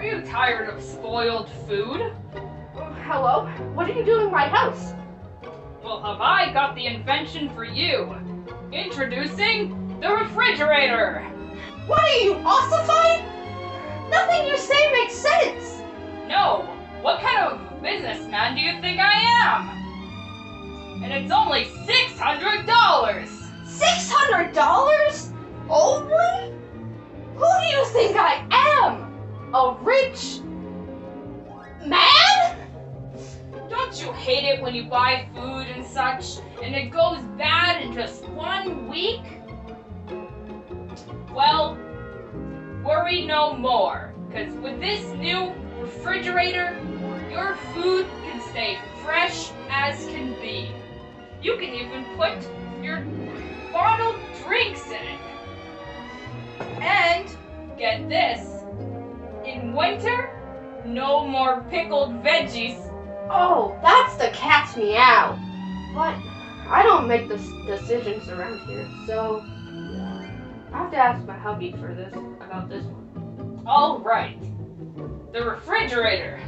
you tired of spoiled food? Hello? What are you doing in my house? Well, have I got the invention for you? Introducing the refrigerator! What are you, ossified? Nothing you say makes sense! No! What kind of businessman do you think I am? And it's only $600! $600? Only? Who do you think I am? A rich man? Don't you hate it when you buy food and such, and it goes bad in just 1 week? Well, worry no more, because with this new refrigerator, your food can stay fresh as can be. You can even put your bottled drinks in it. And, get this, in winter, no more pickled veggies. Oh, that's the cat's meow. But I don't make the decisions around here, so I have to ask my hubby about this one. All right, the refrigerator.